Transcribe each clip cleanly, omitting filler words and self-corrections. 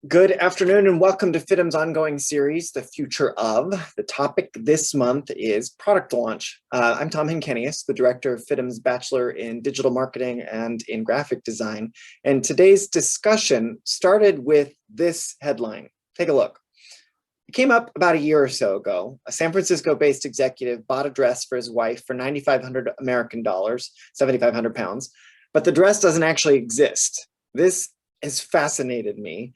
Good afternoon and welcome to FIDM's ongoing series, The Future of. The topic this month is product launch. I'm Tom Hinkenius, the director of FIDM's Bachelor in Digital Marketing and in Graphic Design. And today's discussion started with this headline. Take a look. It came up about a year or so ago. A San Francisco-based executive bought a dress for his wife for 9,500 American dollars, 7,500 pounds, but the dress doesn't actually exist. This has fascinated me.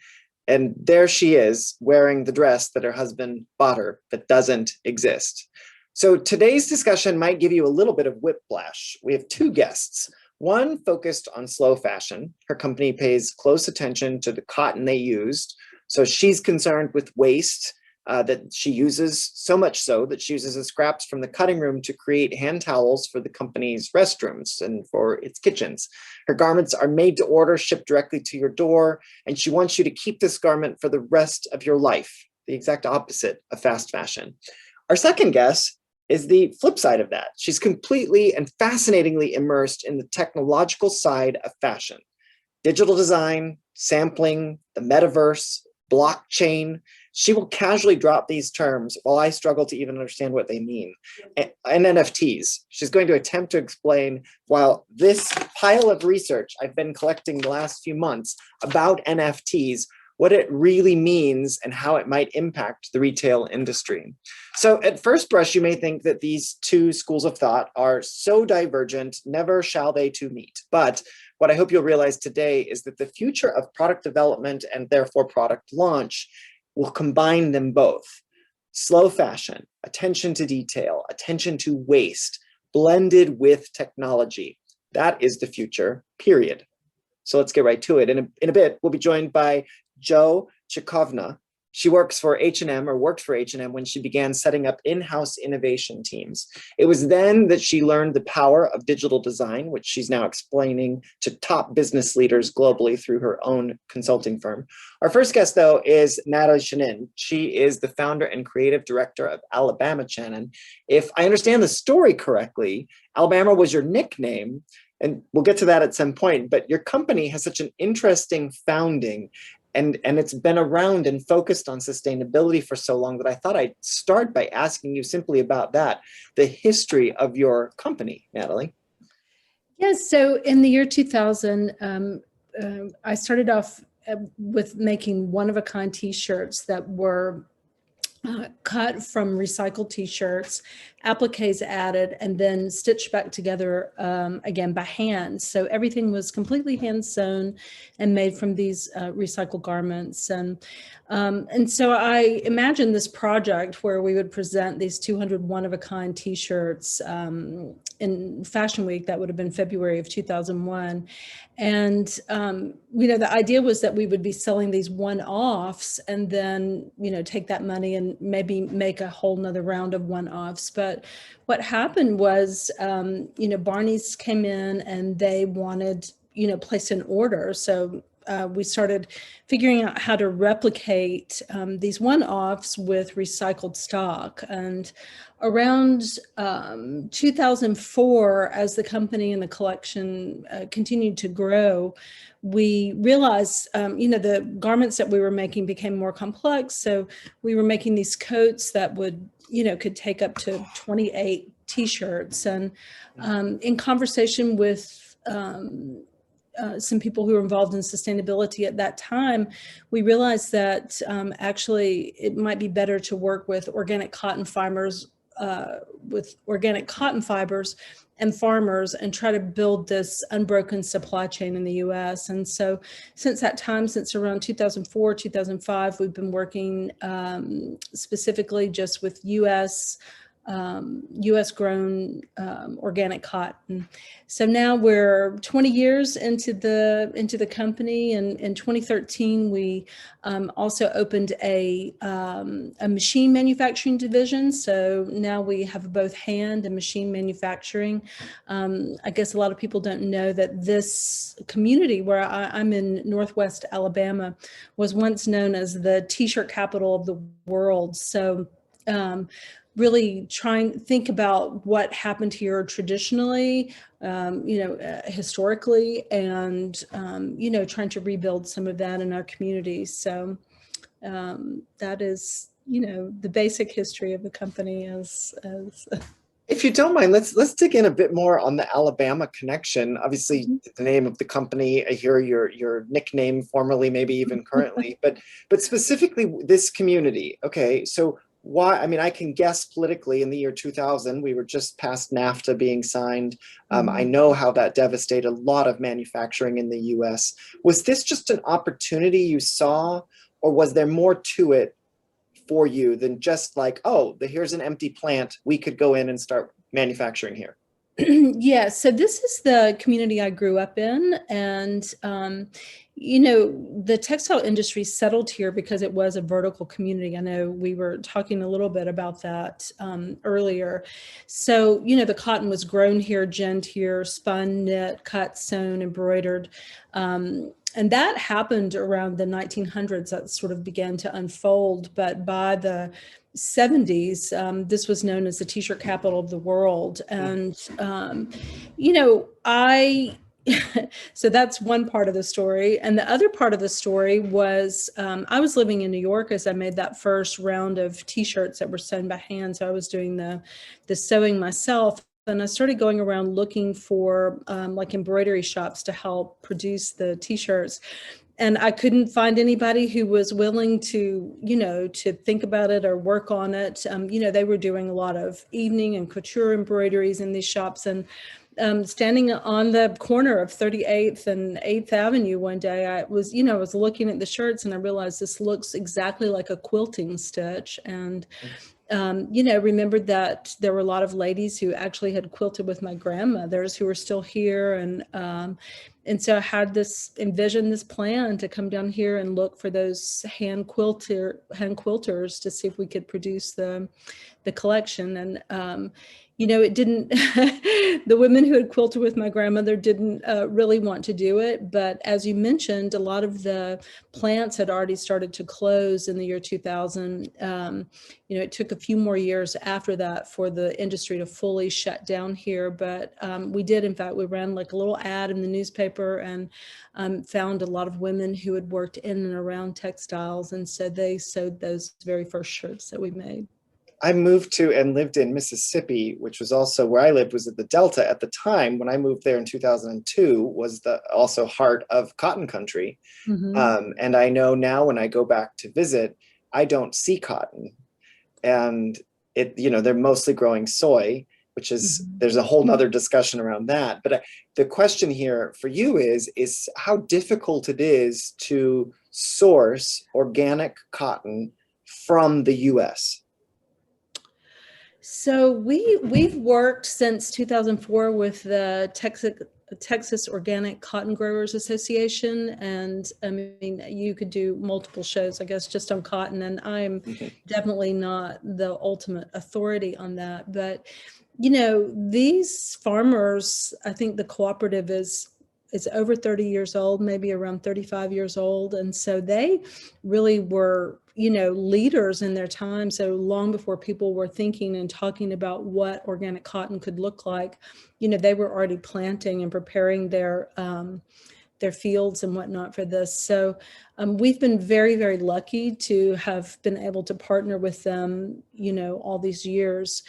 And there she is wearing the dress that her husband bought her that doesn't exist. So today's discussion might give you a little bit of whiplash. We have two guests. One focused on slow fashion. Her company pays close attention to the cotton they used. So she's concerned with waste that she uses, so much so that she uses the scraps from the cutting room to create hand towels for the company's restrooms and for its kitchens. Her garments are made to order, shipped directly to your door, and she wants you to keep this garment for the rest of your life, the exact opposite of fast fashion. Our second guest is the flip side of that. She's completely and fascinatingly immersed in the technological side of fashion. Digital design, sampling, the metaverse, blockchain. She will casually drop these terms while I struggle to even understand what they mean. And NFTs. She's going to attempt to explain, while this pile of research I've been collecting the last few months about NFTs, what it really means and how it might impact the retail industry. So at first brush, you may think that these two schools of thought are so divergent, never shall they two meet. But what I hope you'll realize today is that the future of product development and therefore product launch will combine them both. Slow fashion, attention to detail, attention to waste, blended with technology. That is the future, period. So let's get right to it. In a bit, we'll be joined by Jo Chkovna. She works for H&M or worked for H&M when she began setting up in-house innovation teams. It was then that she learned the power of digital design, which she's now explaining to top business leaders globally through her own consulting firm. Our first guest, though, is Natalie Shanin. She is the founder and creative director of Alabama Shannon. If I understand the story correctly, Alabama was your nickname, and we'll get to that at some point, but your company has such an interesting founding. And it's been around and focused on sustainability for so long that I thought I'd start by asking you simply about that, the history of your company, Natalie. Yes, so in the year 2000, I started off with making one-of-a-kind t-shirts that were cut from recycled t-shirts, appliques added, and then stitched back together again by hand. So everything was completely hand sewn and made from these recycled garments. And so I imagined this project where we would present these 200 one-of-a-kind t-shirts in Fashion Week. That would have been February of 2001. And, the idea was that we would be selling these one-offs and then, take that money and maybe make a whole nother round of one-offs. But what happened was, Barney's came in and they wanted, place an order. So we started figuring out how to replicate these one-offs with recycled stock. And around 2004, as the company and the collection continued to grow, we realized, the garments that we were making became more complex. So we were making these coats that would, could take up to 28 t-shirts. And in conversation with some people who were involved in sustainability at that time, we realized that actually it might be better to work with organic cotton fibers, and farmers and try to build this unbroken supply chain in the US. And so since that time, since around 2004, 2005, we've been working specifically just with US grown organic cotton. So now we're 20 years into the company, and in 2013 we also opened a machine manufacturing division. So now we have both hand and machine manufacturing. I guess a lot of people don't know that this community where I'm in Northwest Alabama was once known as the t-shirt capital of the world. So really think about what happened here traditionally, historically, and, trying to rebuild some of that in our community. So that is, the basic history of the company as If you don't mind, let's dig in a bit more on the Alabama connection. Obviously, the name of the company, I hear your nickname formerly, maybe even currently, but specifically this community. Okay, so why? I mean, I can guess politically in the year 2000, we were just past NAFTA being signed. I know how that devastated a lot of manufacturing in the US. Was this just an opportunity you saw, or was there more to it for you than just like, oh, here's an empty plant, we could go in and start manufacturing here? Yeah, so this is the community I grew up in, and the textile industry settled here because it was a vertical community. I know we were talking a little bit about that earlier. So, the cotton was grown here, ginned here, spun, knit, cut, sewn, embroidered. And that happened around the 1900s. That sort of began to unfold. But by the 70s, this was known as the t-shirt capital of the world. And, so that's one part of the story. And the other part of the story was I was living in New York as I made that first round of t-shirts that were sewn by hand. So I was doing the sewing myself. And I started going around looking for like embroidery shops to help produce the t-shirts. And I couldn't find anybody who was willing to, to think about it or work on it. They were doing a lot of evening and couture embroideries in these shops. And standing on the corner of 38th and 8th Avenue one day, I was looking at the shirts and I realized this looks exactly like a quilting stitch. And remembered that there were a lot of ladies who actually had quilted with my grandmothers who were still here. And so I had envisioned this plan to come down here and look for those hand quilters to see if we could produce the collection. And, it didn't, the women who had quilted with my grandmother didn't really want to do it. But as you mentioned, a lot of the plants had already started to close in the year 2000. It took a few more years after that for the industry to fully shut down here. But we did, in fact, we ran like a little ad in the newspaper and found a lot of women who had worked in and around textiles. And so they sewed those very first shirts that we made. I moved to and lived in Mississippi, which was also where I lived, was at the Delta at the time. When I moved there in 2002, was the also heart of cotton country. And I know now when I go back to visit, I don't see cotton. And they're mostly growing soy, which is, there's a whole nother discussion around that. But the question here for you is how difficult it is to source organic cotton from the US. So we've worked since 2004 with the Texas Organic Cotton Growers Association, and I mean, you could do multiple shows, I guess, just on cotton, and I'm definitely not the ultimate authority on that. But these farmers, I think the cooperative is over 30 years old, maybe around 35 years old, and so they really were leaders in their time. So long before people were thinking and talking about what organic cotton could look like, they were already planting and preparing their fields and whatnot for this. So we've been very, very lucky to have been able to partner with them, all these years.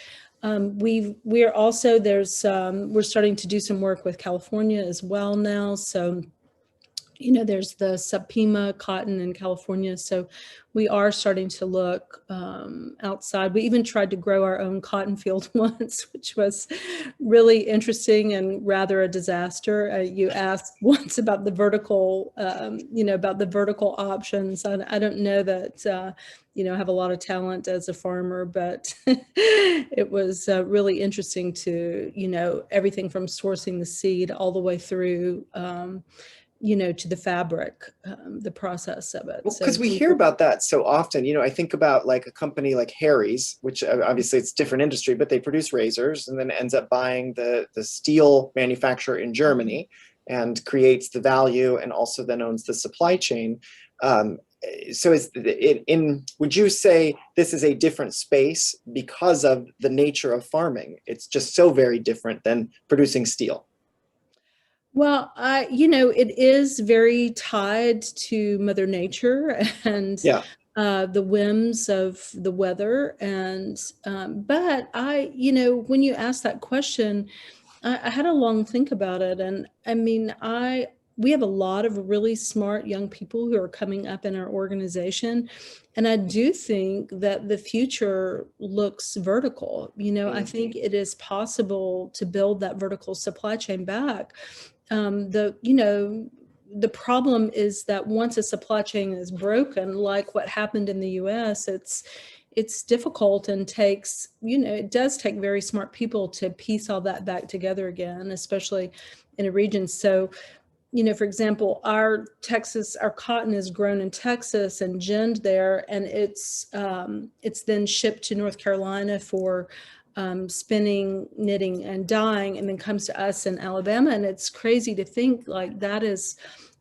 We're also, we're starting to do some work with California as well now. So there's the Subpima cotton in California. So we are starting to look outside. We even tried to grow our own cotton field once, which was really interesting and rather a disaster. You asked once about the vertical, about the vertical options. I don't know that, I have a lot of talent as a farmer, but it was really interesting to, everything from sourcing the seed all the way through, to the fabric, the process of it. Well, because we hear about that so often. I think about like a company like Harry's, which obviously it's a different industry, but they produce razors and then ends up buying the steel manufacturer in Germany and creates the value and also then owns the supply chain. so is it would you say this is a different space because of the nature of farming? It's just so very different than producing steel. Well, it is very tied to Mother Nature and Yeah. the whims of the weather. And but when you ask that question, I had a long think about it, and I mean, we have a lot of really smart young people who are coming up in our organization, and I do think that the future looks vertical. I think it is possible to build that vertical supply chain back. The problem is that once a supply chain is broken, like what happened in the US, it's difficult and it does take very smart people to piece all that back together again, especially in a region. So, for example, our cotton is grown in Texas and ginned there, and it's then shipped to North Carolina for spinning, knitting, and dyeing, and then comes to us in Alabama. And it's crazy to think like that is,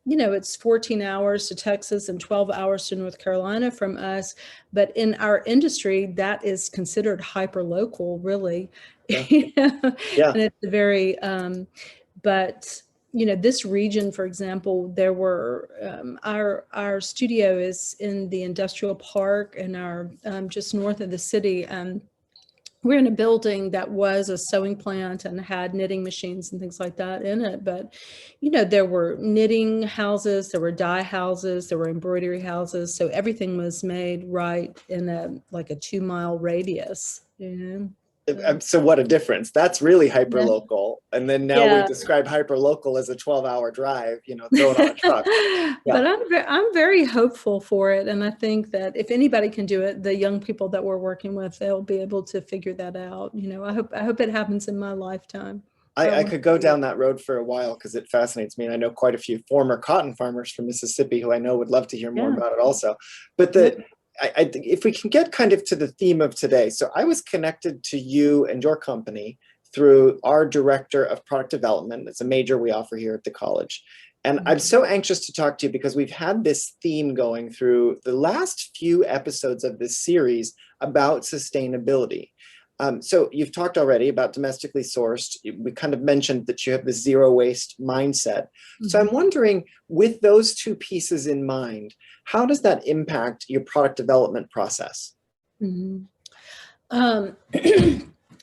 it's 14 hours to Texas and 12 hours to North Carolina from us. But in our industry, that is considered hyper local, really. Yeah. And Yeah. it's very, but this region, for example, there were our studio is in the industrial park and our just north of the city. We're in a building that was a sewing plant and had knitting machines and things like that in it. But, there were knitting houses, there were dye houses, there were embroidery houses. So everything was made right in like a 2-mile radius. So what a difference. That's really hyper Yeah. local. And then now we Yeah. describe hyper local as a 12-hour drive, throw it on a truck. Yeah. But I'm very hopeful for it. And I think that if anybody can do it, the young people that we're working with, they'll be able to figure that out. I hope it happens in my lifetime. I could go down that road for a while because it fascinates me. And I know quite a few former cotton farmers from Mississippi who I know would love to hear more Yeah. about it also. But I think if we can get kind of to the theme of today. So I was connected to you and your company through our director of product development. It's a major we offer here at the college. And I'm so anxious to talk to you because we've had this theme going through the last few episodes of this series about sustainability. So you've talked already about domestically sourced. We kind of mentioned that you have the zero waste mindset. So I'm wondering, with those two pieces in mind, how does that impact your product development process?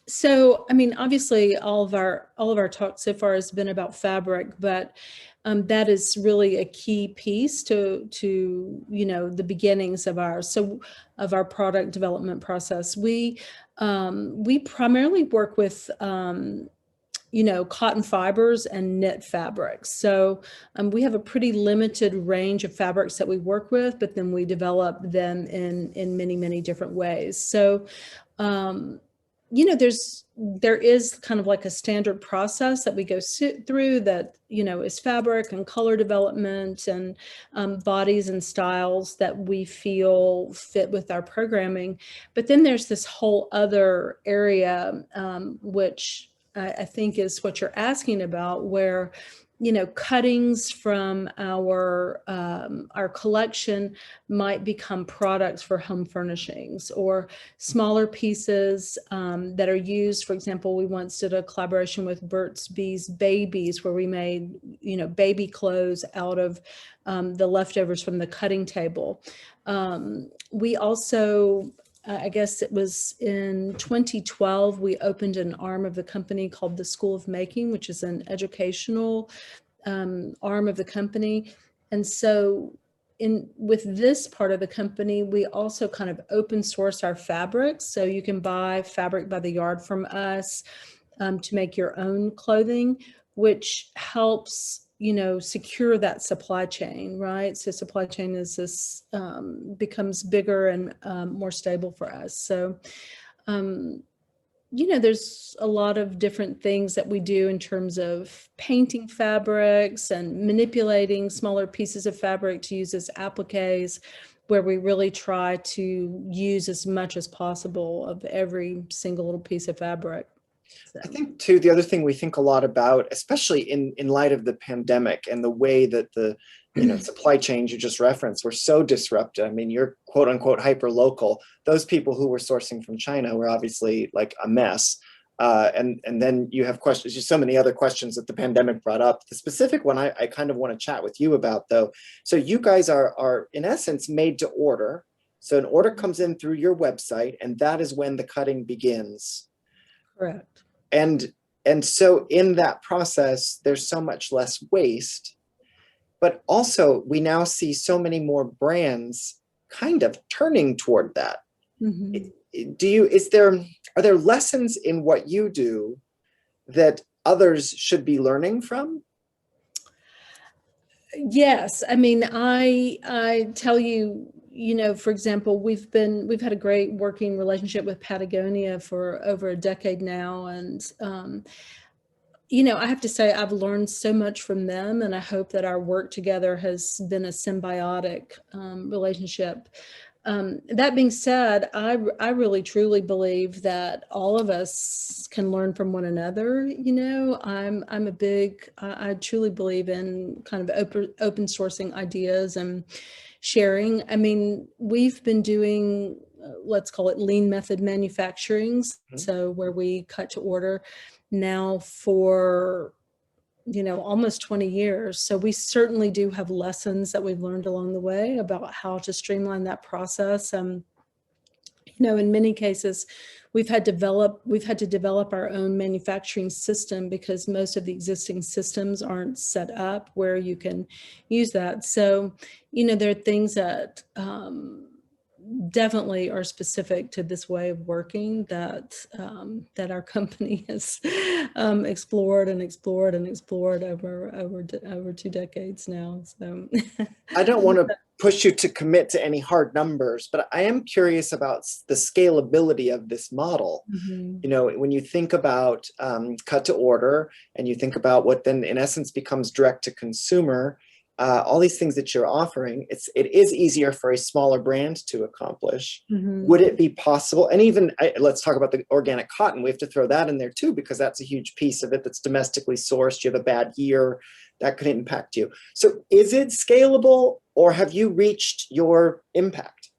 So, I mean, obviously, all of our talk so far has been about fabric, but that is really a key piece to the beginnings of our product development process. We primarily work with cotton fibers and knit fabrics. So we have a pretty limited range of fabrics that we work with, but then we develop them in many, many different ways. So there is kind of like a standard process that we go through that, is fabric and color development and bodies and styles that we feel fit with our programming. But then there's this whole other area, which I think is what you're asking about, where cuttings from our collection might become products for home furnishings, or smaller pieces that are used. For example, we once did a collaboration with Burt's Bees Babies, where we made baby clothes out of the leftovers from the cutting table. We also I guess it was in 2012, we opened an arm of the company called the School of Making, which is an educational arm of the company. And so with this part of the company, we also kind of open source our fabrics. So you can buy fabric by the yard from us to make your own clothing, which helps secure that supply chain, right? So supply chain is this becomes bigger and more stable for us. So, there's a lot of different things that we do in terms of painting fabrics and manipulating smaller pieces of fabric to use as appliques, where we really try to use as much as possible of every single little piece of fabric. I think too, the other thing we think a lot about, especially in light of the pandemic and the way that the supply chains you just referenced were so disrupted. I mean, you're quote unquote hyper local. Those people who were sourcing from China were obviously like a mess. And then you have questions, just so many other questions that the pandemic brought up. The specific one I kind of want to chat with you about though. So you guys are in essence made to order. So an order comes in through your website, and that is when the cutting begins. Correct. And so in that process, there's so much less waste. But also, we now see so many more brands kind of turning toward that. Mm-hmm. Are there lessons in what you do that others should be learning from? Yes, I mean, I tell you, for example, we've had a great working relationship with Patagonia for over a decade now, and I have to say I've learned so much from them, and I hope that our work together has been a symbiotic relationship. That being said, I really truly believe that all of us can learn from one another. I truly believe in kind of open sourcing ideas and sharing. I mean, we've been doing, let's call it lean method manufacturing. Mm-hmm. So where we cut to order now for almost 20 years. So we certainly do have lessons that we've learned along the way about how to streamline that process. In many cases, we've had to develop our own manufacturing system because most of the existing systems aren't set up where you can use that. So, there are things that definitely are specific to this way of working that our company has explored over 2 decades now. So I don't want to push you to commit to any hard numbers, but I am curious about the scalability of this model. Mm-hmm. When you think about cut to order, and you think about what then in essence becomes direct to consumer, all these things that you're offering, it is easier for a smaller brand to accomplish. Mm-hmm. Would it be possible? And even let's talk about the organic cotton. We have to throw that in there too, because that's a huge piece of it that's domestically sourced. You have a bad year, that could impact you. So is it scalable, or have you reached your impact?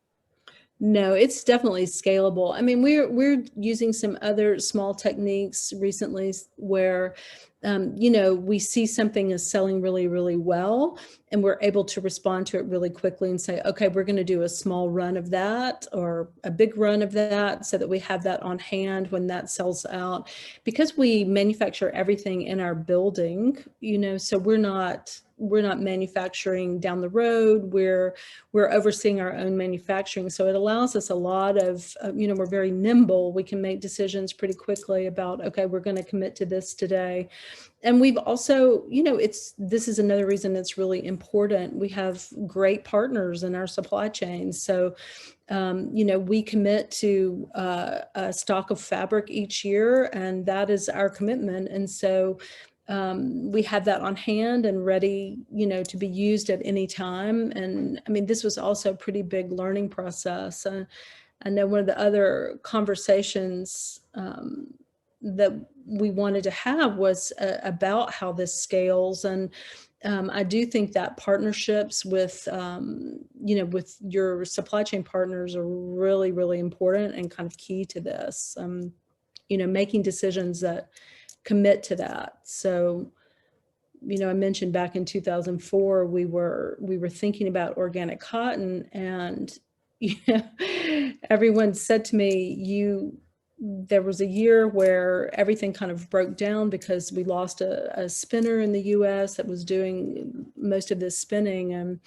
No, it's definitely scalable. I mean, we're using some other small techniques recently where, we see something is selling really, really well, and we're able to respond to it really quickly and say, okay, we're going to do a small run of that or a big run of that so that we have that on hand when that sells out. Because we manufacture everything in our building, so we're not manufacturing down the road. We're overseeing our own manufacturing. So it allows us a lot of, we're very nimble. We can make decisions pretty quickly about, okay, we're going to commit to this today. And we've also, this is another reason it's really important. We have great partners in our supply chain. So, we commit to a stock of fabric each year, and that is our commitment. And so, we have that on hand and ready, to be used at any time. And I mean, this was also a pretty big learning process. I know one of the other conversations that we wanted to have was about how this scales. And I do think that partnerships with, with your supply chain partners are really, really important and kind of key to this, making decisions that commit to that. So, I mentioned back in 2004, we were thinking about organic cotton, and everyone said to me, there was a year where everything kind of broke down because we lost a spinner in the US that was doing most of this spinning. And,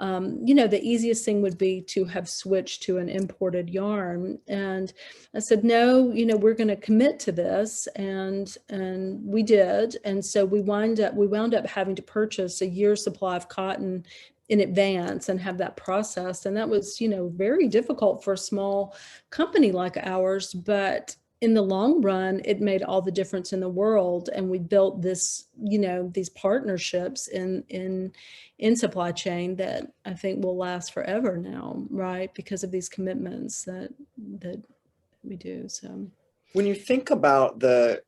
the easiest thing would be to have switched to an imported yarn. And I said, no, we're going to commit to this. And we did. And so we wound up having to purchase a year's supply of cotton in advance and have that processed. And that was, very difficult for a small company like ours, but in the long run, it made all the difference in the world. And we built this, these partnerships in supply chain that I think will last forever now, right? Because of these commitments that we do. So when you think about the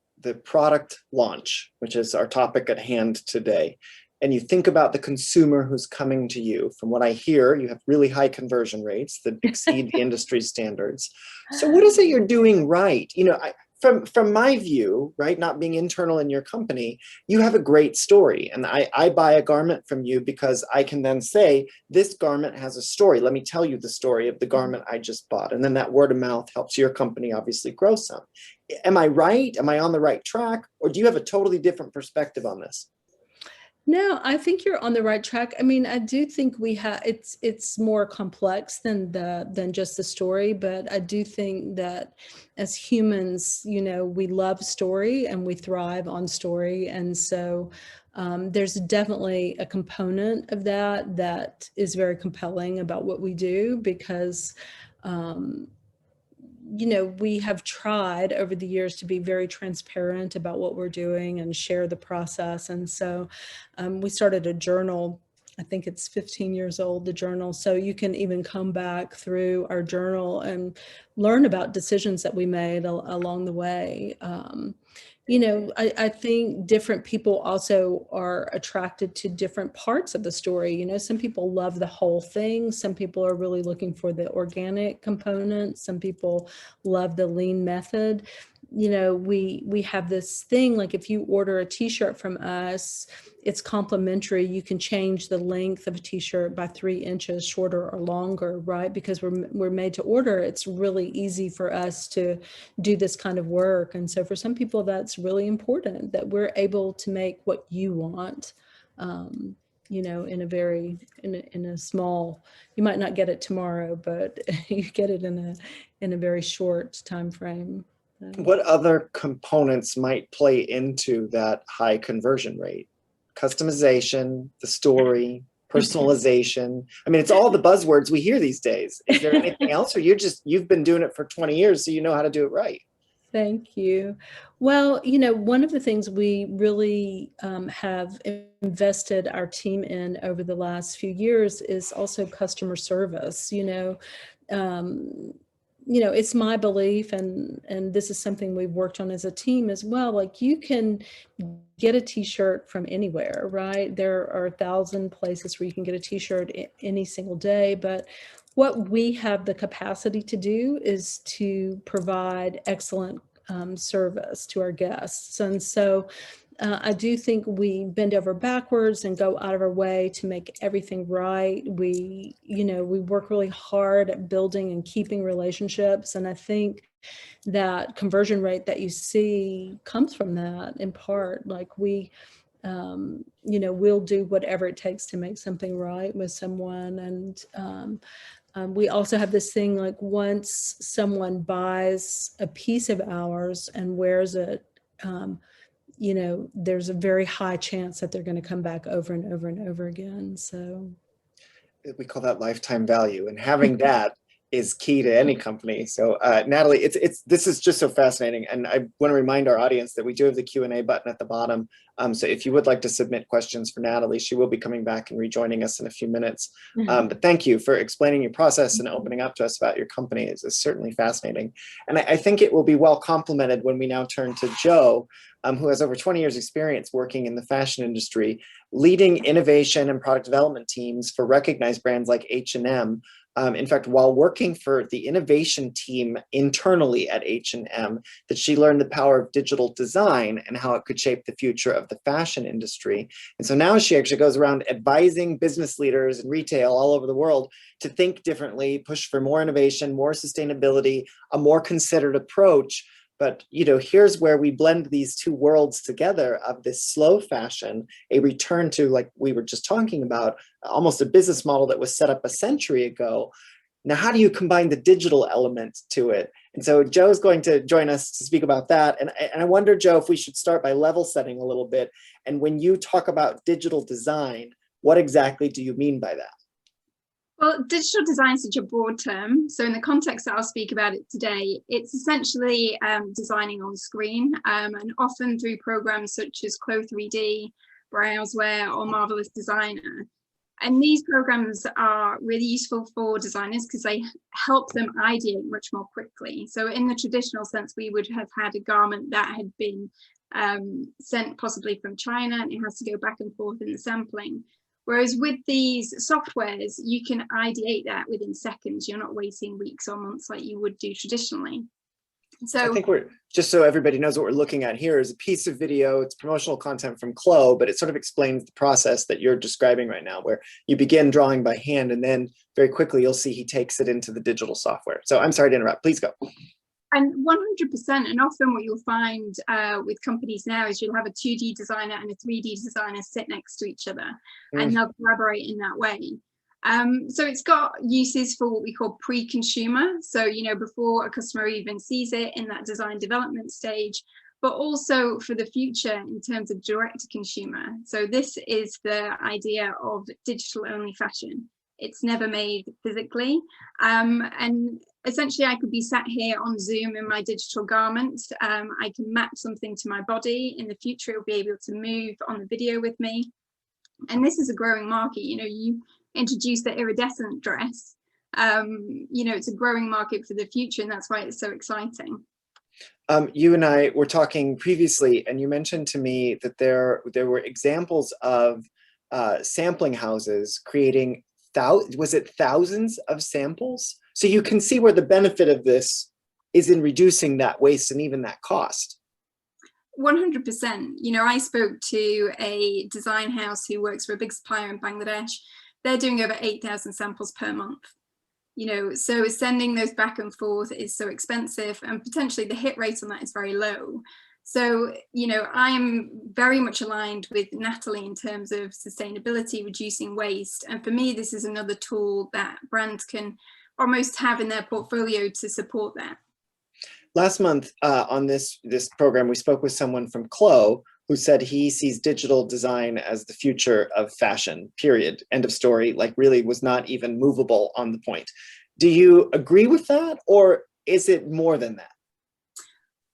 product launch, which is our topic at hand today, and you think about the consumer who's coming to you, from what I hear, you have really high conversion rates that exceed the industry standards. So what is it you're doing right? You know, from my view, right, not being internal in your company, you have a great story. And I buy a garment from you because I can then say, this garment has a story. Let me tell you the story of the garment I just bought. And then that word of mouth helps your company obviously grow some. Am I right? Am I on the right track? Or do you have a totally different perspective on this? No, I think you're on the right track. I mean, I do think we have it's more complex than just the story, but I do think that as humans, you know, we love story and we thrive on story. And so there's definitely a component of that that is very compelling about what we do because um, you know, we have tried over the years to be very transparent about what we're doing and share the process. And so we started a journal. I think it's 15 years old, the journal. So you can even come back through our journal and learn about decisions that we made along the way. You know, I think different people also are attracted to different parts of the story. You know, some people love the whole thing. Some people are really looking for the organic component. Some people love the lean method. You know, we have this thing, like if you order a t-shirt from us, it's complimentary. You can change the length of a t-shirt by 3 inches shorter or longer, right? Because we're made to order. It's really easy for us to do this kind of work. And so for some people, that's really important that we're able to make what you want. You know, in a small, you might not get it tomorrow, but you get it in a very short time frame. What other components might play into that high conversion rate? Customization, the story, personalization. I mean, it's all the buzzwords we hear these days. Is there anything else, or you've been doing it for 20 years, so you know how to do it right? Thank you. Well, you know, one of the things we really have invested our team in over the last few years is also customer service. Um, it's my belief, and this is something we've worked on as a team as well. Like you can get a T-shirt from anywhere, right? There are 1,000 places where you can get a T-shirt any single day, but what we have the capacity to do is to provide excellent service to our guests. And so I do think we bend over backwards and go out of our way to make everything right. We work really hard at building and keeping relationships. And I think that conversion rate that you see comes from that in part. Like we'll do whatever it takes to make something right with someone. And we also have this thing, like once someone buys a piece of ours and wears it, there's a very high chance that they're going to come back over and over and over again. So we call that lifetime value, and having that is key to any company. So Natalie, this is just so fascinating, and I want to remind our audience that we do have the Q&A button at the bottom. So if you would like to submit questions for Natalie, she will be coming back and rejoining us in a few minutes. But thank you for explaining your process and opening up to us about your company. It's certainly fascinating, and I think it will be well complemented when we now turn to Joe, who has over 20 years experience working in the fashion industry, leading innovation and product development teams for recognized brands like H&M. In fact, while working for the innovation team internally at H&M, that she learned the power of digital design and how it could shape the future of the fashion industry. And so now she actually goes around advising business leaders and retail all over the world to think differently, push for more innovation, more sustainability, a more considered approach. But here's where we blend these two worlds together of this slow fashion, a return to, like we were just talking about, almost a business model that was set up a century ago. Now, how do you combine the digital element to it? And so Joe's going to join us to speak about that. And I wonder, Joe, if we should start by level setting a little bit. And when you talk about digital design, what exactly do you mean by that? Well, digital design is such a broad term. So in the context that I'll speak about it today, it's essentially designing on screen, and often through programs such as Clo3D, Browseware, or Marvelous Designer. And these programs are really useful for designers because they help them ideate much more quickly. So in the traditional sense, we would have had a garment that had been sent possibly from China, and it has to go back and forth in the sampling. Whereas with these softwares, you can ideate that within seconds. You're not waiting weeks or months like you would do traditionally. So I think we're, just so everybody knows what we're looking at here, is a piece of video. It's promotional content from Chloe, but it sort of explains the process that you're describing right now, where you begin drawing by hand and then very quickly you'll see he takes it into the digital software. So I'm sorry to interrupt, please go. And 100%, and often what you'll find with companies now is you'll have a 2D designer and a 3D designer sit next to each other, and they'll collaborate in that way. So it's got uses for what we call pre-consumer. So, you know, before a customer even sees it in that design development stage, but also for the future in terms of direct to consumer. So this is the idea of digital only fashion. It's never made physically. And essentially I could be sat here on Zoom in my digital garment. I can map something to my body. In the future, it'll be able to move on the video with me. And this is a growing market. You know, you introduce the iridescent dress. You know, it's a growing market for the future, and that's why it's so exciting. You and I were talking previously, and you mentioned to me that there were examples of sampling houses creating thousands of samples? So you can see where the benefit of this is in reducing that waste and even that cost. 100%. You know, I spoke to a design house who works for a big supplier in Bangladesh. They're doing over 8,000 samples per month. You know, so sending those back and forth is so expensive, and potentially the hit rate on that is very low. So, you know, I'm very much aligned with Natalie in terms of sustainability, reducing waste. And for me, this is another tool that brands can almost have in their portfolio to support that. Last month on this program, we spoke with someone from Chloe who said he sees digital design as the future of fashion, period, end of story, like really was not even movable on the point. Do you agree with that, or is it more than that?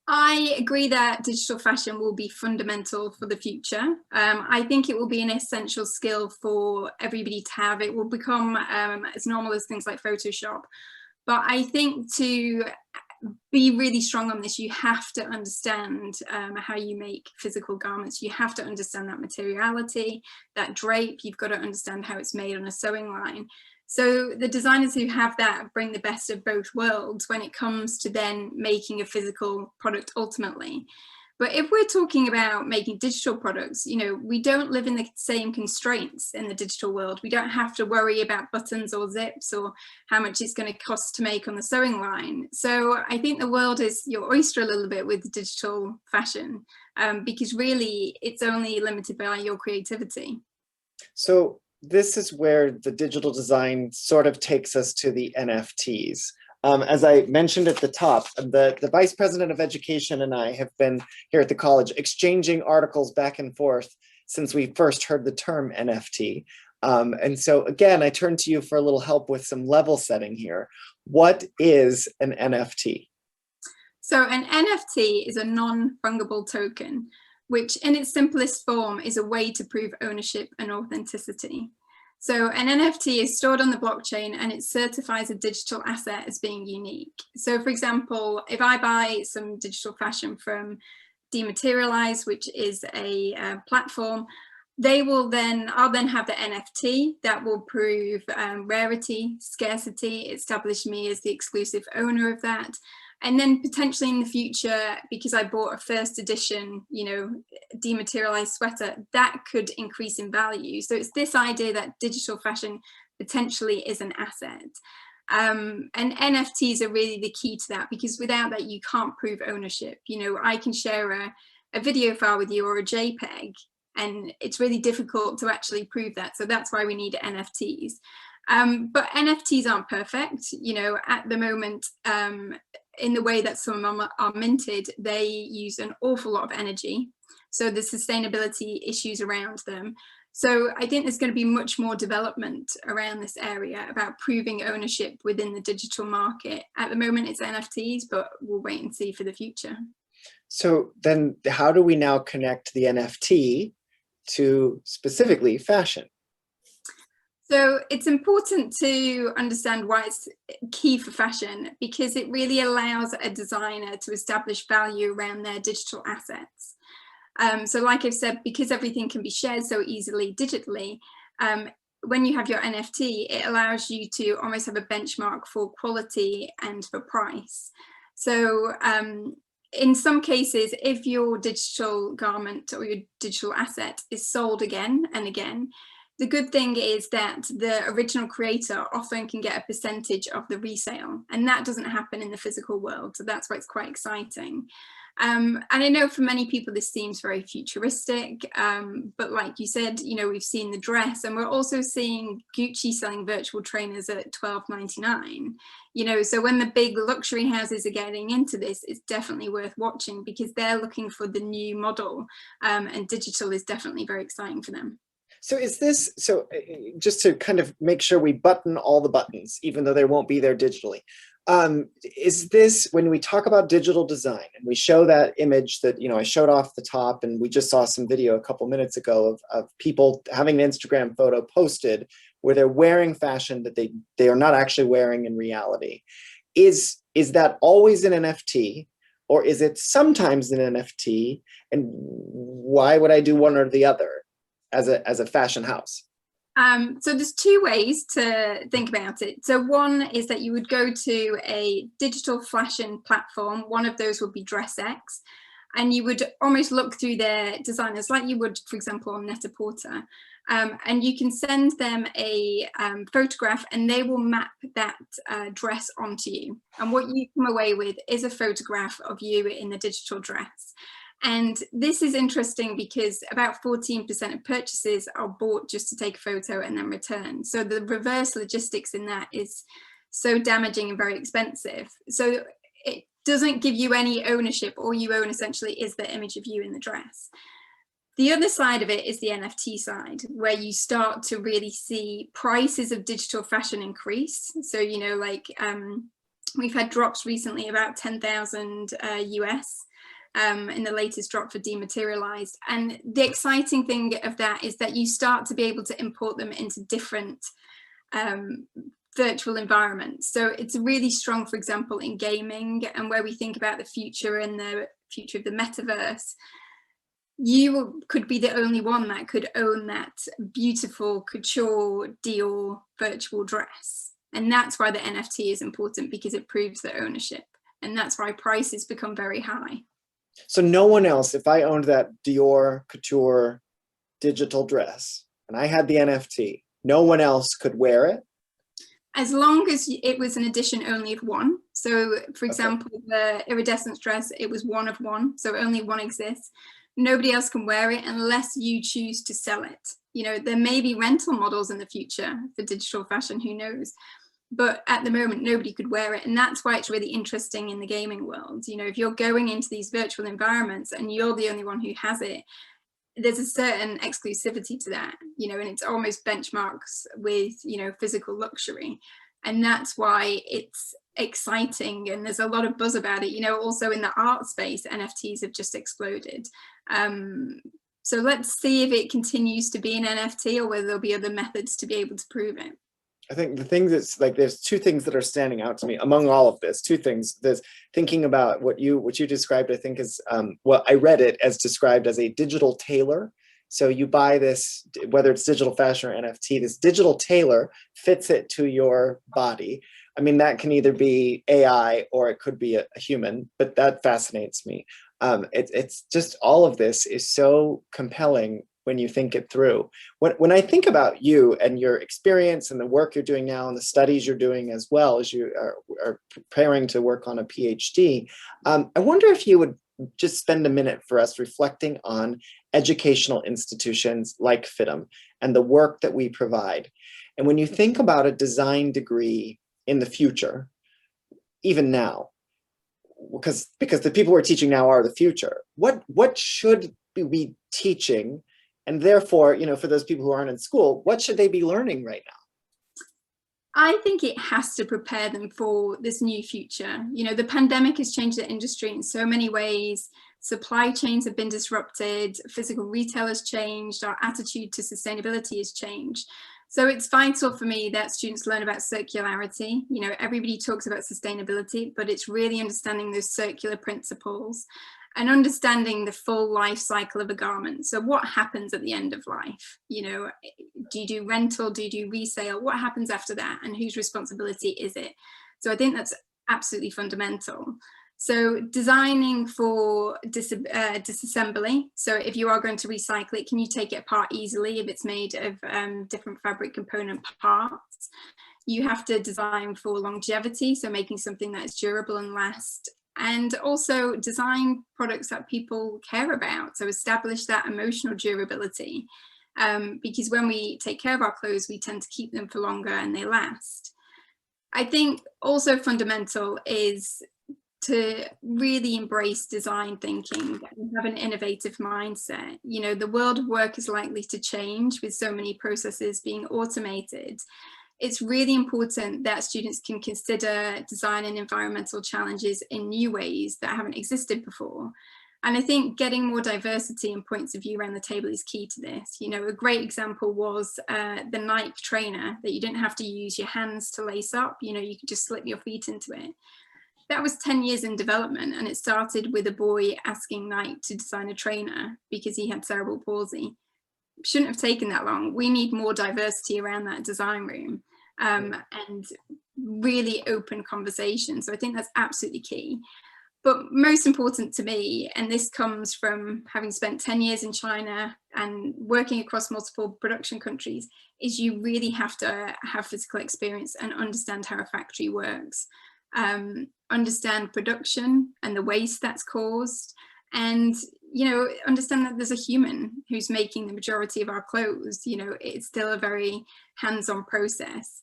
I agree that digital fashion will be fundamental for the future. I think it will be an essential skill for everybody to have. It will become as normal as things like Photoshop. But I think to be really strong on this, you have to understand how you make physical garments. You have to understand that materiality, that drape. You've got to understand how it's made on a sewing line. So the designers who have that bring the best of both worlds when it comes to then making a physical product ultimately. But if we're talking about making digital products, you know, we don't live in the same constraints in the digital world. We don't have to worry about buttons or zips or how much it's going to cost to make on the sewing line. So I think the world is your oyster a little bit with digital fashion, because really it's only limited by your creativity. So this is where the digital design sort of takes us to the NFTs. As I mentioned at the top, the Vice President of Education and I have been here at the college exchanging articles back and forth since we first heard the term NFT. And so again, I turn to you for a little help with some level setting here. What is an NFT? So an NFT is a non-fungible token, which in its simplest form is a way to prove ownership and authenticity. So an NFT is stored on the blockchain and it certifies a digital asset as being unique. So for example, if I buy some digital fashion from Dematerialize, which is a platform, I'll then have the NFT that will prove rarity, scarcity, establish me as the exclusive owner of that. And then potentially in the future, because I bought a first edition, you know, dematerialized sweater, that could increase in value. So it's this idea that digital fashion potentially is an asset. And NFTs are really the key to that, because without that, you can't prove ownership. You know, I can share a video file with you or a JPEG, and it's really difficult to actually prove that. So that's why we need NFTs. But NFTs aren't perfect. You know, at the moment, in the way that some of them are minted, they use an awful lot of energy. So the sustainability issues around them. So I think there's going to be much more development around this area about proving ownership within the digital market. At the moment, it's NFTs, but we'll wait and see for the future. So then how do we now connect the NFT to specifically fashion? So it's important to understand why it's key for fashion, because it really allows a designer to establish value around their digital assets. So like I've said, because everything can be shared so easily digitally, when you have your NFT, it allows you to almost have a benchmark for quality and for price. So in some cases, if your digital garment or your digital asset is sold again and again, the good thing is that the original creator often can get a percentage of the resale, and that doesn't happen in the physical world. So that's why it's quite exciting. And I know for many people this seems very futuristic, but like you said, you know, we've seen the dress, and we're also seeing Gucci selling virtual trainers at $12.99. You know, so when the big luxury houses are getting into this, it's definitely worth watching because they're looking for the new model, and digital is definitely very exciting for them. So is this, so just to kind of make sure we button all the buttons, even though they won't be there digitally, is this, when we talk about digital design and we show that image that, you know, I showed off the top, and we just saw some video a couple minutes ago of people having an Instagram photo posted where they're wearing fashion that they are not actually wearing in reality. Is that always an NFT, or is it sometimes an NFT? And why would I do one or the other as a fashion house? So there's two ways to think about it. So one is that you would go to a digital fashion platform. One of those would be DressX, and you would almost look through their designers like you would, for example, on Net-a-Porter. And you can send them a photograph, and they will map that dress onto you. And what you come away with is a photograph of you in the digital dress. And this is interesting because about 14% of purchases are bought just to take a photo and then return. So the reverse logistics in that is so damaging and very expensive. So it doesn't give you any ownership. All you own essentially is the image of you in the dress. The other side of it is the NFT side, where you start to really see prices of digital fashion increase. So, you know, like we've had drops recently about 10,000 US. In the latest drop for dematerialized. And the exciting thing of that is that you start to be able to import them into different virtual environments. So it's really strong, for example, in gaming, and where we think about the future and the future of the metaverse. You could be the only one that could own that beautiful couture Dior virtual dress. And that's why the NFT is important, because it proves the ownership. And that's why prices become very high. So no one else, if I owned that Dior couture digital dress and I had the NFT, no one else could wear it? As long as it was an edition only of one. So for example, the iridescent dress, it was one of one, so only one exists. Nobody else can wear it unless you choose to sell it. You know, there may be rental models in the future for digital fashion, who knows? But at the moment, nobody could wear it. And that's why it's really interesting in the gaming world. You know, if you're going into these virtual environments and you're the only one who has it, there's a certain exclusivity to that, you know, and it's almost benchmarks with, you know, physical luxury. And that's why it's exciting. And there's a lot of buzz about it. You know, also in the art space, NFTs have just exploded. So let's see if it continues to be an NFT or whether there'll be other methods to be able to prove it. I think the thing that's like, there's two things that are standing out to me among all of this. Two things. There's thinking about what you described, I think is, well, I read it as described as a digital tailor. So you buy this, whether it's digital fashion or NFT, this digital tailor fits it to your body. I mean, that can either be AI or it could be a human, but that fascinates me. It's just, all of this is so compelling when you think it through. When I think about you and your experience and the work you're doing now and the studies you're doing, as well as you are preparing to work on a PhD, I wonder if you would just spend a minute for us reflecting on educational institutions like FIDM and the work that we provide. And when you think about a design degree in the future, even now, because the people we're teaching now are the future, what should we be teaching? And therefore, you know, for those people who aren't in school, what should they be learning right now? I think it has to prepare them for this new future. You know, the pandemic has changed the industry in so many ways. Supply chains have been disrupted, physical retail has changed, our attitude to sustainability has changed. So it's vital for me that students learn about circularity. You know, everybody talks about sustainability, but it's really understanding those circular principles. and understanding the full life cycle of a garment. So what happens at the end of life? You know, do you do rental? Do you do resale? What happens after that? And whose responsibility is it? So I think that's absolutely fundamental. So designing for disassembly. So if you are going to recycle it, can you take it apart easily if it's made of different fabric component parts? You have to design for longevity, so making something that is durable and last. And also design products that people care about. So establish that emotional durability. Because when we take care of our clothes, we tend to keep them for longer and they last. I think also fundamental is to really embrace design thinking and have an innovative mindset. You know, the world of work is likely to change with so many processes being automated. It's really important that students can consider design and environmental challenges in new ways that haven't existed before. And I think getting more diversity and points of view around the table is key to this. You know, a great example was the Nike trainer that you didn't have to use your hands to lace up. You know, you could just slip your feet into it. That was 10 years in development, and it started with a boy asking Nike to design a trainer because he had cerebral palsy. Shouldn't have taken that long. We need more diversity around that design room and really open conversation. So I think that's absolutely key. But most important to me, and this comes from having spent 10 years in China and working across multiple production countries, is you really have to have physical experience and understand how a factory works. Understand production and the waste that's caused, and you know, understand that there's a human who's making the majority of our clothes. You know, it's still a very hands-on process.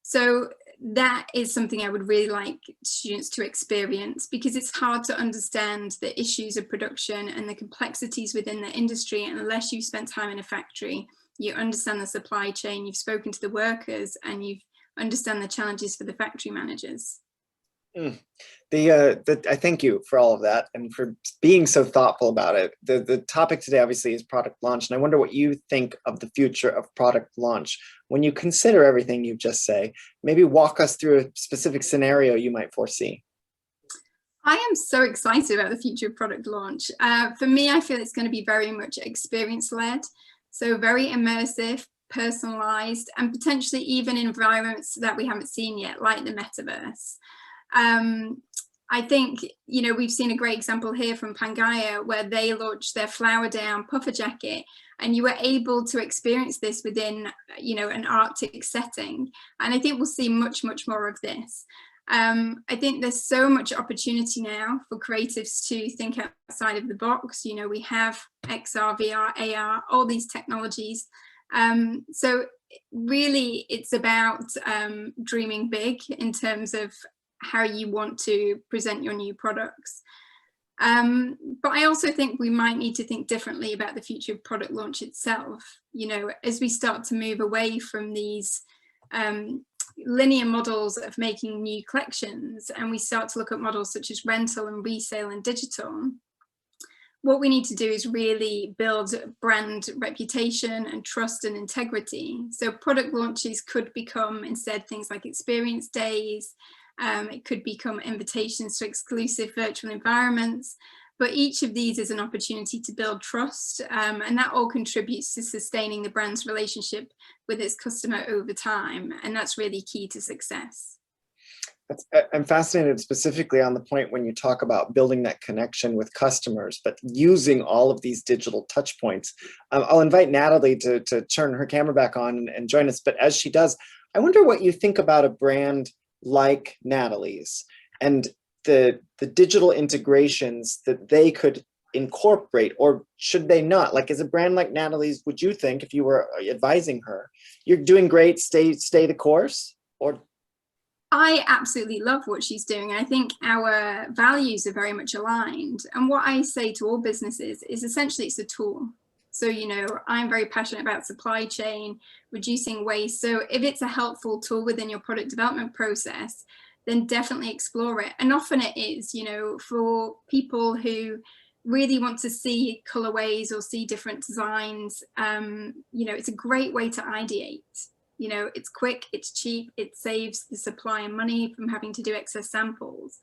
So that is something I would really like students to experience, because it's hard to understand the issues of production and the complexities within the industry unless you've spent time in a factory, you understand the supply chain, you've spoken to the workers, and you understand the challenges for the factory managers. I thank you for all of that and for being so thoughtful about it. The topic today obviously is product launch, and I wonder what you think of the future of product launch. When you consider everything you just say, maybe walk us through a specific scenario you might foresee. I am so excited about the future of product launch. For me, I feel it's going to be very much experience-led, so very immersive, personalized, and potentially even environments that we haven't seen yet, like the metaverse. I think, you know, we've seen a great example here from Pangaea, where they launched their flower down puffer jacket, and you were able to experience this within, you know, an Arctic setting. And I think we'll see much, much more of this. I think there's so much opportunity now for creatives to think outside of the box. You know, we have XR, VR, AR, all these technologies. So really it's about dreaming big in terms of how you want to present your new products. But I also think we might need to think differently about the future of product launch itself. You know, as we start to move away from these linear models of making new collections, and we start to look at models such as rental and resale and digital, what we need to do is really build brand reputation and trust and integrity. So product launches could become instead things like experience days. It could become invitations to exclusive virtual environments, but each of these is an opportunity to build trust, and that all contributes to sustaining the brand's relationship with its customer over time, and that's really key to success. I'm fascinated specifically on the point when you talk about building that connection with customers, but using all of these digital touch points. I'll invite Natalie to turn her camera back on and join us, but as she does, I wonder what you think about a brand like Natalie's and the digital integrations that they could incorporate, or should they not? Like, as a brand like Natalie's, would you think, if you were advising her, you're doing great, stay the course? Or I absolutely love what she's doing. I think our values are very much aligned. And what I say to all businesses is essentially it's a tool. So, you know, I'm very passionate about supply chain, reducing waste. So if it's a helpful tool within your product development process, then definitely explore it. And often it is, you know, for people who really want to see colorways or see different designs, you know, it's a great way to ideate. You know, it's quick, it's cheap, it saves the supplier money from having to do excess samples.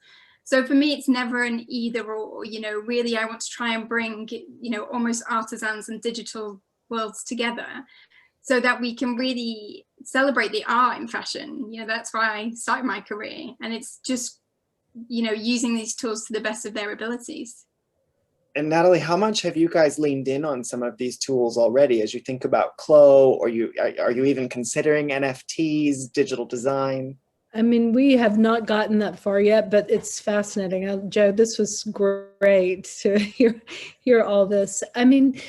So for me, it's never an either or, you know, really I want to try and bring, you know, almost artisans and digital worlds together so that we can really celebrate the art in fashion. You know, that's why I started my career, and it's just, you know, using these tools to the best of their abilities. And Natalie, how much have you guys leaned in on some of these tools already as you think about Clo, or are you even considering NFTs, digital design? I mean, we have not gotten that far yet, but it's fascinating. Joe, this was great to hear all this. I mean,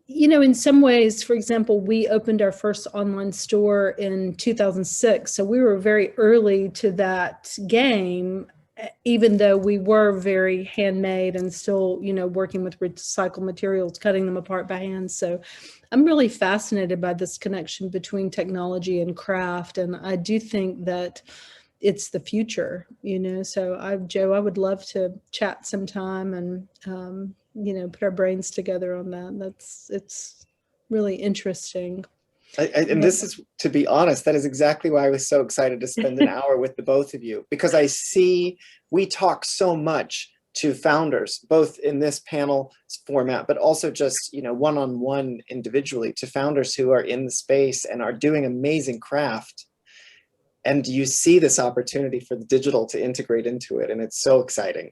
you know, in some ways, for example, we opened our first online store in 2006. So we were very early to that game, even though we were very handmade and still, you know, working with recycled materials, cutting them apart by hand. So I'm really fascinated by this connection between technology and craft. And I do think that it's the future, you know. So Joe, I would love to chat sometime and, you know, put our brains together on that. It's really interesting. And this is, to be honest, that is exactly why I was so excited to spend an hour with the both of you, because I see we talk so much to founders, both in this panel format, but also just, you know, one-on-one individually to founders who are in the space and are doing amazing craft. And you see this opportunity for the digital to integrate into it, and it's so exciting.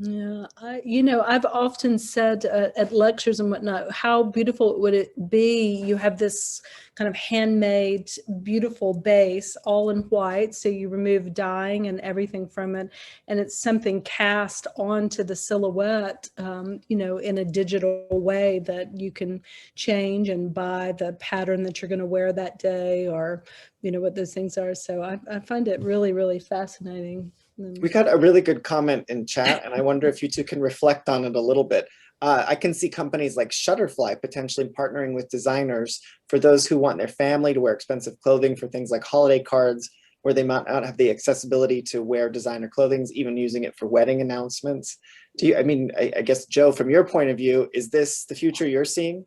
Yeah, you know, I've often said at lectures and whatnot, how beautiful would it be? You have this kind of handmade, beautiful base, all in white. So you remove dyeing and everything from it, and it's something cast onto the silhouette, you know, in a digital way that you can change and buy the pattern that you're going to wear that day, or, you know, what those things are. So I find it really, really fascinating. We got a really good comment in chat, and I wonder if you two can reflect on it a little bit. I can see companies like Shutterfly potentially partnering with designers for those who want their family to wear expensive clothing for things like holiday cards, where they might not have the accessibility to wear designer clothing, even using it for wedding announcements. I guess, Joe, from your point of view, is this the future you're seeing?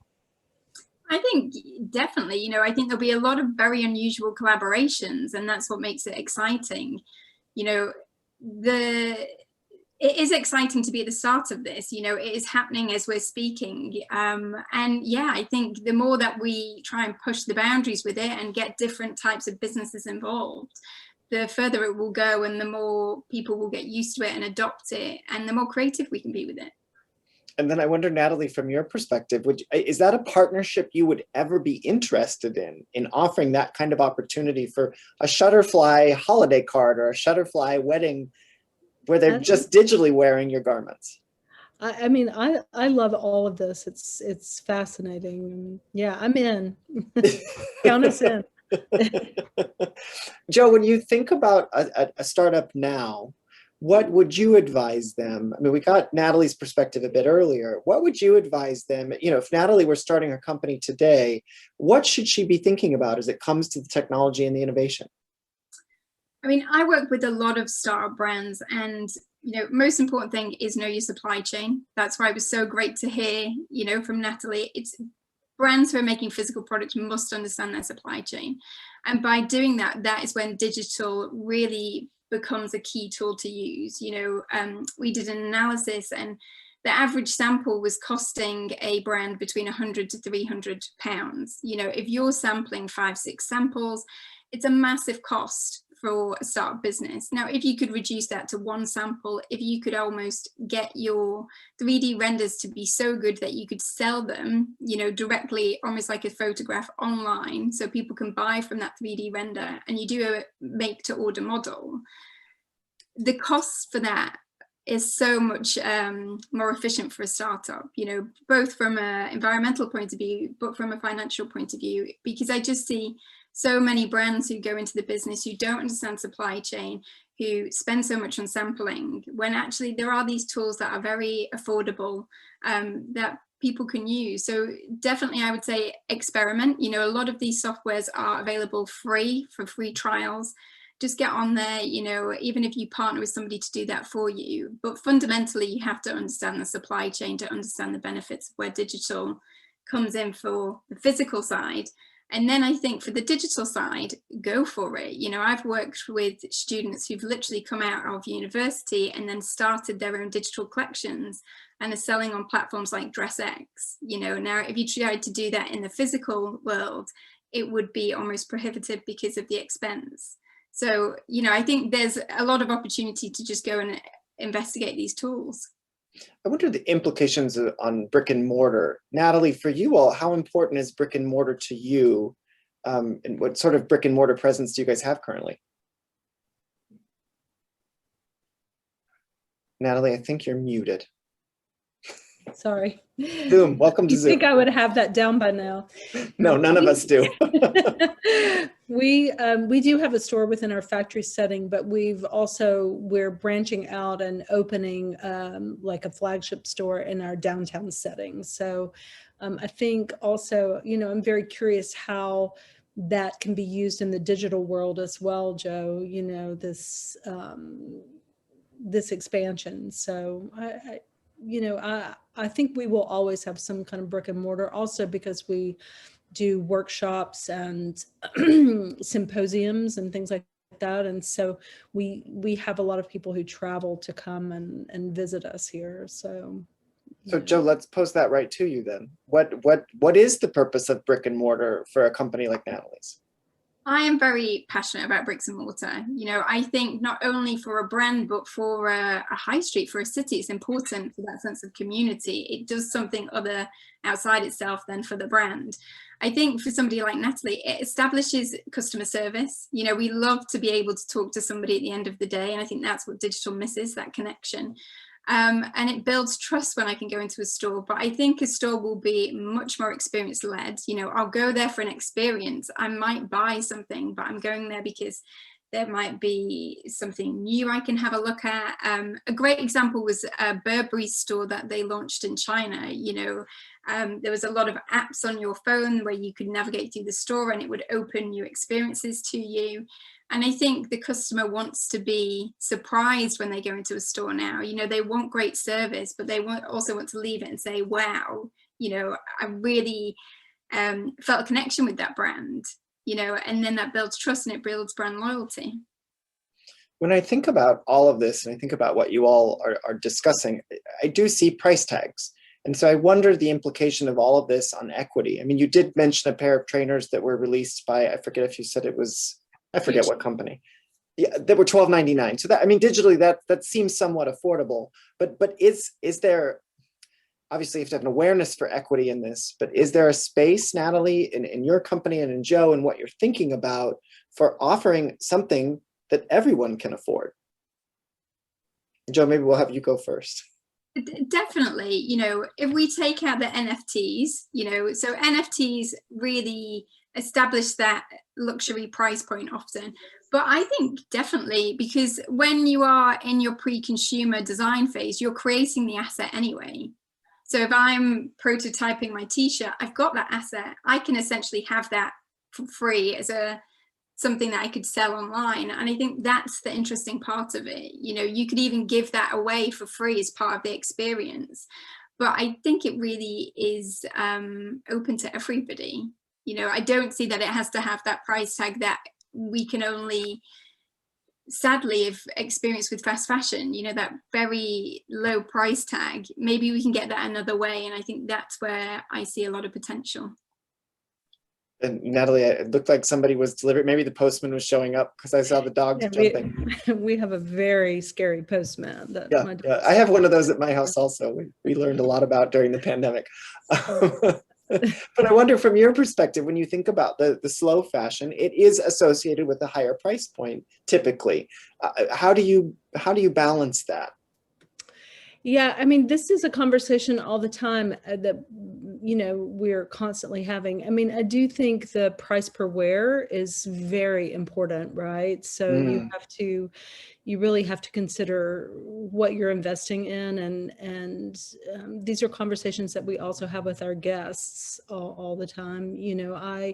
I think definitely, you know, I think there'll be a lot of very unusual collaborations, and that's what makes it exciting. You know, it is exciting to be at the start of this. You know, it is happening as we're speaking, and yeah, I think the more that we try and push the boundaries with it and get different types of businesses involved, the further it will go, and the more people will get used to it and adopt it, and the more creative we can be with it. And then I wonder, Natalie, from your perspective, is that a partnership you would ever be interested in offering that kind of opportunity for a Shutterfly holiday card or a Shutterfly wedding where they're just digitally wearing your garments? I mean, I love all of this. It's fascinating. Yeah, I'm in. Count us in. Joe, when you think about a startup now, what would you advise them? I mean, we got Natalie's perspective a bit earlier. What would you advise them? You know, if Natalie were starting her company today, what should she be thinking about as it comes to the technology and the innovation? I mean, I work with a lot of startup brands, and, you know, most important thing is know your supply chain. That's why it was so great to hear, you know, from Natalie. It's brands who are making physical products must understand their supply chain. And by doing that, that is when digital really becomes a key tool to use. You know, we did an analysis, and the average sample was costing a brand between 100 to 300 pounds. You know, if you're sampling 5-6 samples, it's a massive cost for a startup business. Now, if you could reduce that to one sample, if you could almost get your 3D renders to be so good that you could sell them, you know, directly, almost like a photograph online, so people can buy from that 3D render, and you do a make to order model, the costs for that is so much more efficient for a startup, you know, both from an environmental point of view, but from a financial point of view, because I just see so many brands who go into the business who don't understand supply chain, who spend so much on sampling, when actually there are these tools that are very affordable that people can use. So definitely I would say experiment. You know, a lot of these softwares are available free for free trials. Just get on there, you know, even if you partner with somebody to do that for you. But fundamentally, you have to understand the supply chain to understand the benefits of where digital comes in for the physical side. And then I think for the digital side, go for it. You know, I've worked with students who've literally come out of university and then started their own digital collections and are selling on platforms like DressX. You know, now if you tried to do that in the physical world, it would be almost prohibitive because of the expense. So, you know, I think there's a lot of opportunity to just go and investigate these tools. I wonder the implications on brick and mortar. Natalie, for you all, how important is brick and mortar to you? And what sort of brick and mortar presence do you guys have currently? Natalie, I think you're muted. Sorry. Zoom, welcome to You Zoom. think I would have that down by now? No, none of us do. We do have a store within our factory setting, but we're branching out and opening like a flagship store in our downtown setting. So I think also, you know, I'm very curious how that can be used in the digital world as well, Joe, you know, this expansion. So I think we will always have some kind of brick and mortar, also because we do workshops and symposiums and things like that. And so we have a lot of people who travel to come and visit us here. So Joe, let's pose that right to you then. What is the purpose of brick and mortar for a company like Natalie's? I am very passionate about bricks and mortar. You know, I think not only for a brand, but for a high street, for a city, it's important for that sense of community. It does something other outside itself than for the brand. I think for somebody like Natalie, it establishes customer service. You know, we love to be able to talk to somebody at the end of the day. And I think that's what digital misses, that connection. And it builds trust when I can go into a store. But I think a store will be much more experience led. You know, I'll go there for an experience. I might buy something, but I'm going there because there might be something new I can have a look at. A great example was a Burberry store that they launched in China. You know, there was a lot of apps on your phone where you could navigate through the store and it would open new experiences to you. And I think the customer wants to be surprised when they go into a store now. You know, they want great service, but they also want to leave it and say, wow, you know, I really felt a connection with that brand, you know, and then that builds trust and it builds brand loyalty. When I think about all of this and I think about what you all are discussing, I do see price tags. And so I wonder the implication of all of this on equity. I mean, you did mention a pair of trainers that were released by, I forget if you said it was, I forget what company. Yeah, that were $12.99. So that, I mean, digitally that seems somewhat affordable. But is there, obviously you have to have an awareness for equity in this, but is there a space, Natalie, in your company and in Joe and what you're thinking about for offering something that everyone can afford? Joe, maybe we'll have you go first. Definitely, you know, if we take out the NFTs, you know, so NFTs really establish that luxury price point often. But I think definitely, because when you are in your pre-consumer design phase, you're creating the asset anyway. So if I'm prototyping my t-shirt, I've got that asset. I can essentially have that for free as something that I could sell online. And I think that's the interesting part of it. You know, you could even give that away for free as part of the experience. But I think it really is open to everybody. You know, I don't see that it has to have that price tag that we can only, sadly, have experienced with fast fashion, you know, that very low price tag. Maybe we can get that another way. And I think that's where I see a lot of potential. And Natalie, it looked like somebody was delivered. Maybe the postman was showing up because I saw the dogs jumping. We have a very scary postman. Yeah, I have one of those at my house also. We learned a lot about during the pandemic. But I wonder from your perspective, when you think about the slow fashion, it is associated with a higher price point typically. How do you balance that? Yeah, I mean, this is a conversation all the time that, you know, we're constantly having. I mean, I do think the price per wear is very important, right? So you really have to consider what you're investing in, and these are conversations that we also have with our guests all the time. You know,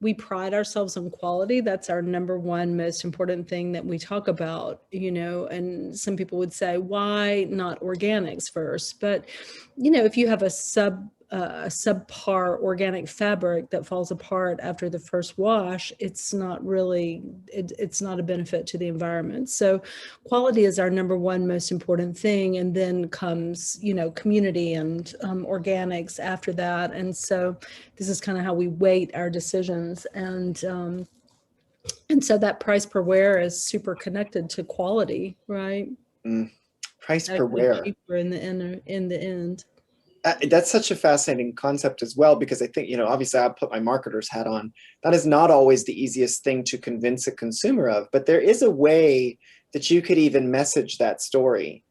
we pride ourselves on quality. That's our number one most important thing that we talk about, you know, and some people would say, why not organics first? But, you know, if you have a a subpar organic fabric that falls apart after the first wash, it's not really, it's not a benefit to the environment. So quality is our number one most important thing. And then comes, you know, community and organics after that. And so this is kind of how we weight our decisions. And so that price per wear is super connected to quality, right? Price per Actually wear. cheaper in the end. That's such a fascinating concept as well, because I think, you know, obviously I put my marketer's hat on. That is not always the easiest thing to convince a consumer of, but there is a way that you could even message that story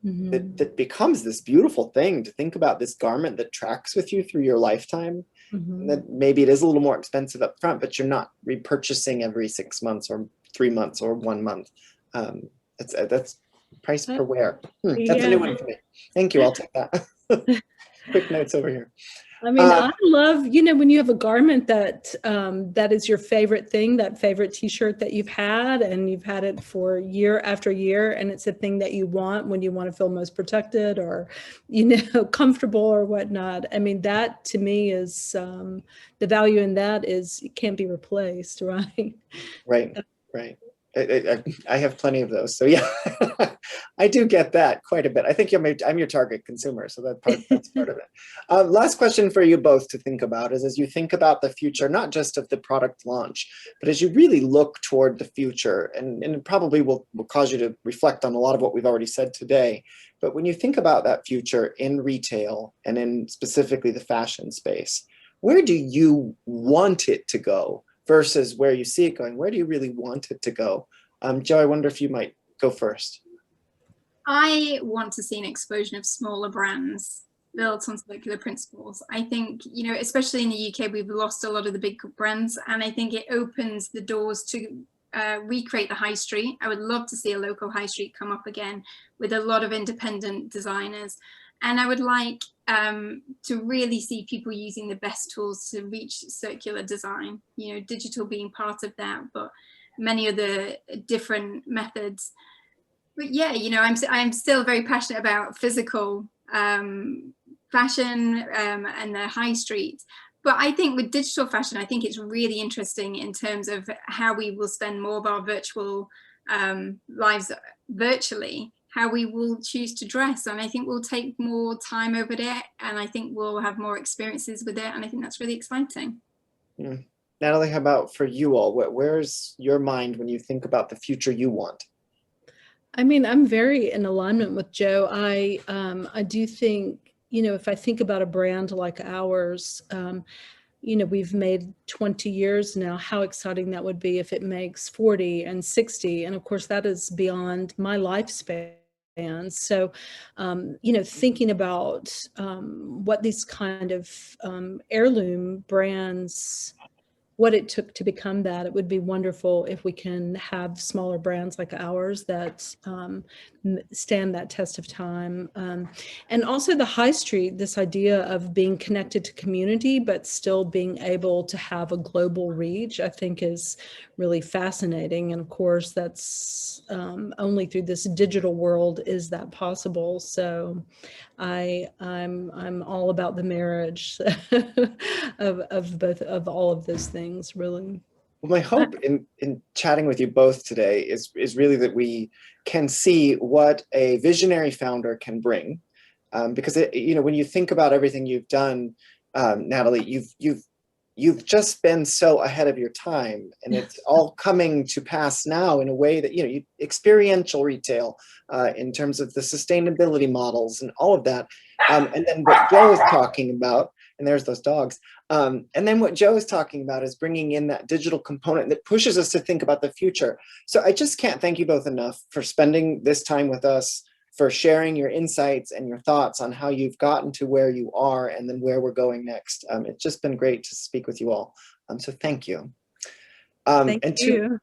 that becomes this beautiful thing to think about, this garment that tracks with you through your lifetime. And that maybe it is a little more expensive up front, but you're not repurchasing every 6 months or 3 months or 1 month. That's price per wear. That's a new one for me. Thank you. I'll take that. Quick notes over here. I mean, I love, you know, when you have a garment that that is your favorite thing, that favorite t-shirt that you've had, and you've had it for year after year, and it's a thing that you want when you want to feel most protected or, you know, comfortable or whatnot. I mean, that to me is the value in that is it can't be replaced, right? Right. I have plenty of those. So yeah, I do get that quite a bit. I think I'm your target consumer. So that's part of it. Last question for you both to think about is, as you think about the future, not just of the product launch, but as you really look toward the future, and it probably will cause you to reflect on a lot of what we've already said today. But when you think about that future in retail and in specifically the fashion space, where do you want it to go? Versus where you see it going, where do you really want it to go? Joe, I wonder if you might go first. I want to see an explosion of smaller brands built on circular principles. I think, you know, especially in the UK, we've lost a lot of the big brands, and I think it opens the doors to recreate the high street. I would love to see a local high street come up again with a lot of independent designers. And I would like to really see people using the best tools to reach circular design, you know, digital being part of that, but many other different methods. But yeah, you know, I'm still very passionate about physical fashion and the high street. But I think with digital fashion, I think it's really interesting in terms of how we will spend more of our virtual lives virtually, how we will choose to dress. And I think we'll take more time over it, and I think we'll have more experiences with it. And I think that's really exciting. Natalie, how about for you all? Where's your mind when you think about the future you want? I mean, I'm very in alignment with Joe. I do think, you know, if I think about a brand like ours, you know, we've made 20 years now, how exciting that would be if it makes 40 and 60. And of course, that is beyond my lifespan. So, you know, thinking about what these kind of heirloom brands, what it took to become that, it would be wonderful if we can have smaller brands like ours that stand that test of time. And also the high street, this idea of being connected to community, but still being able to have a global reach, I think is really fascinating. And of course, that's only through this digital world is that possible. So I'm all about the marriage of both of all of those things, really. Well, my hope in chatting with you both today is really that we can see what a visionary founder can bring, because you know, when you think about everything you've done, Natalie, you've just been so ahead of your time, and it's all coming to pass now in a way that, you know, experiential retail, in terms of the sustainability models and all of that, and then what Joe is talking about, and there's those dogs. And then what Joe is talking about is bringing in that digital component that pushes us to think about the future. So I just can't thank you both enough for spending this time with us, for sharing your insights and your thoughts on how you've gotten to where you are and then where we're going next. It's just been great to speak with you all. So thank you. Thank And you.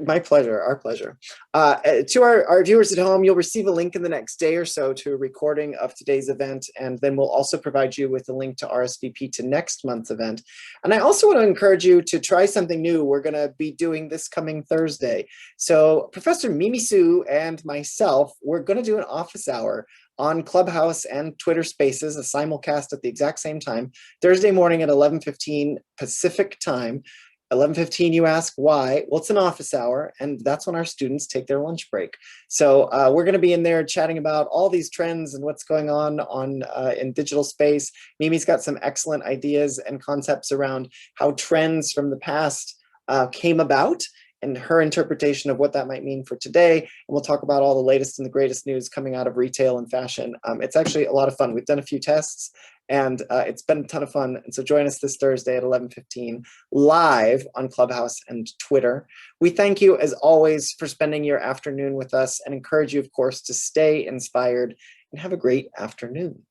my pleasure, our pleasure. To our viewers at home, you'll receive a link in the next day or so to a recording of today's event, and then we'll also provide you with a link to RSVP to next month's event. And I also want to encourage you to try something new we're going to be doing this coming Thursday. So Professor Mimi Sue and myself, we're going to do an office hour on Clubhouse and Twitter Spaces, a simulcast at the exact same time, Thursday morning at 11:15 Pacific time. 11:15, you ask why? Well, it's an office hour, and that's when our students take their lunch break. So we're going to be in there chatting about all these trends and what's going on in digital space. Mimi's got some excellent ideas and concepts around how trends from the past came about and her interpretation of what that might mean for today. And we'll talk about all the latest and the greatest news coming out of retail and fashion. It's actually a lot of fun. We've done a few tests, and it's been a ton of fun. And so join us this Thursday at 11:15 live on Clubhouse and Twitter. We thank you, as always, for spending your afternoon with us and encourage you, of course, to stay inspired and have a great afternoon.